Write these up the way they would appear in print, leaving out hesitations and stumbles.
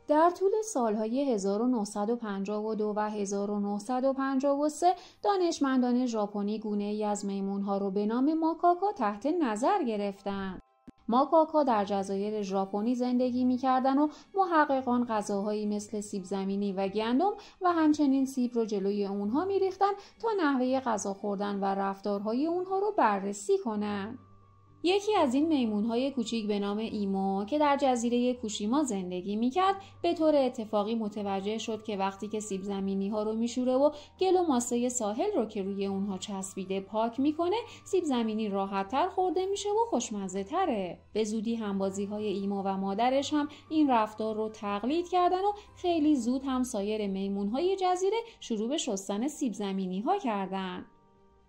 در طول سالهای 1952 و 1953 دانشمندان ژاپنی گونه‌ای از میمون‌ها رو به نام ماکاکا تحت نظر گرفتند. ماکاکا در جزایر ژاپنی زندگی می‌کردند و محققان غذاهایی مثل سیب زمینی و گندم و همچنین سیب رو جلوی اونها می‌ریختند تا نحوه غذا خوردن و رفتارهای اونها رو بررسی کنند. یکی از این میمون‌های کوچیک به نام ایمو که در جزیره کوشیما زندگی می‌کرد به طور اتفاقی متوجه شد که وقتی که سیب زمینی‌ها رو میشوره و گل و ماسه ساحل رو که روی اونها چسبیده پاک میکنه، سیب زمینی راحت‌تر خورده میشه و خوشمزه‌تره. به زودی همبازی‌های ایمو و مادرش هم این رفتار رو تقلید کردن و خیلی زود هم سایر میمون‌های جزیره شروع به شستن سیب زمینی‌ها کردن.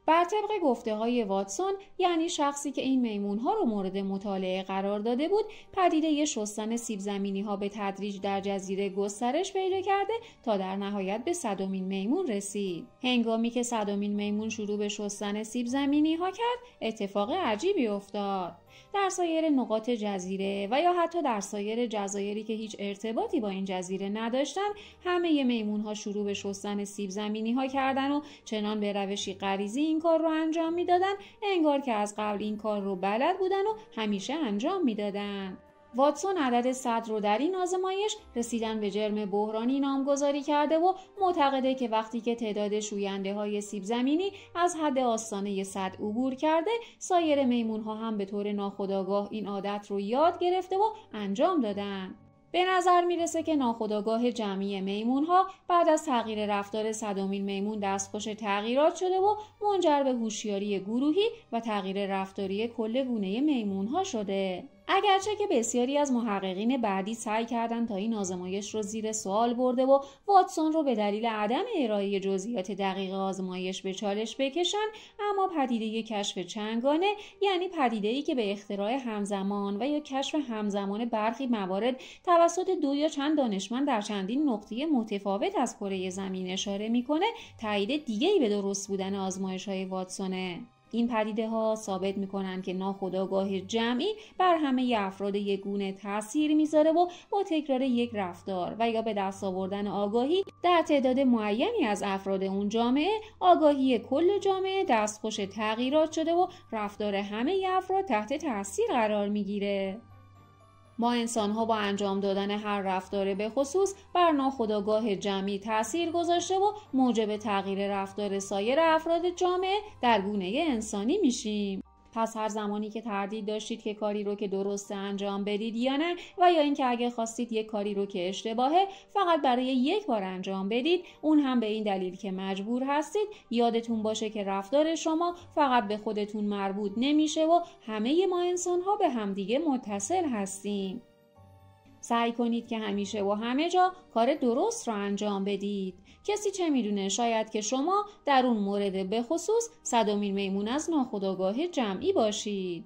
بر طبق گفته‌های واتسون، یعنی شخصی که این میمون‌ها رو مورد مطالعه قرار داده بود، پدیده شستن سیب زمینی‌ها به تدریج در جزیره گسترش پیدا کرده تا در نهایت به 100مین میمون رسید. هنگامی که 100مین میمون شروع به شستن سیب زمینی‌ها کرد، اتفاق عجیبی افتاد. در سایر نقاط جزیره و یا حتی در سایر جزایری که هیچ ارتباطی با این جزیره نداشتن، همه میمون‌ها شروع به شستن سیب زمینی‌ها کردن و چنان به روشی غریزی این کار رو انجام میدادن انگار که از قبل این کار رو بلد بودن و همیشه انجام میدادن. واتسون عدد 100 رو در این آزمایش رسیدن به جرم بحرانی نامگذاری کرده و معتقده که وقتی که تعداد شوینده های سیب زمینی از حد آستانه 100 عبور کرده، سایر میمون ها هم به طور ناخودآگاه این عادت رو یاد گرفته و انجام دادن. به نظر میرسه که ناخودآگاه جمعی میمون ها بعد از تغییر رفتار 100مین میمون دستخوش تغییرات شده و منجر به هوشیاری گروهی و تغییر رفتاری کل گونه میمون ها شده. اگرچه که بسیاری از محققین بعدی سعی کردند تا این آزمایش رو زیر سوال برده و واتسون رو به دلیل عدم ارائه جزئیات دقیق آزمایش به چالش بکشن، اما پدیده کشف چنگانه، یعنی پدیده‌ای که به اختراع همزمان و یا کشف همزمان برخی موارد توسط دو یا چند دانشمند در چندین نقطه متفاوت از کره زمین اشاره میکنه، تایید دیگه‌ای به درست بودن آزمایش‌های واتسونه. این پدیده ها ثابت میکنن که ناخودآگاه جمعی بر همه افراد یک گونه تأثیر میذاره و با تکرار یک رفتار و یا به دست آوردن آگاهی در تعداد معینی از افراد اون جامعه، آگاهی کل جامعه دستخوش تغییرات شده و رفتار همه افراد تحت تأثیر قرار میگیره. ما انسان‌ها با انجام دادن هر رفتار به خصوص بر ناخودآگاه جمعی تأثیر گذاشته و موجب تغییر رفتار سایر افراد جامعه در گونه انسانی میشیم. پس هر زمانی که تردید داشتید که کاری رو که درسته انجام بدید یا نه، و یا اینکه اگه خواستید یک کاری رو که اشتباهه فقط برای یک بار انجام بدید، اون هم به این دلیل که مجبور هستید، یادتون باشه که رفتار شما فقط به خودتون مربوط نمیشه و همه ما انسان‌ها به همدیگه متصل هستیم. سعی کنید که همیشه و همه جا کار درست رو انجام بدید. کسی چه میدونه، شاید که شما در اون مورد به خصوص 100مین میمون از ناخودآگاه جمعی باشید.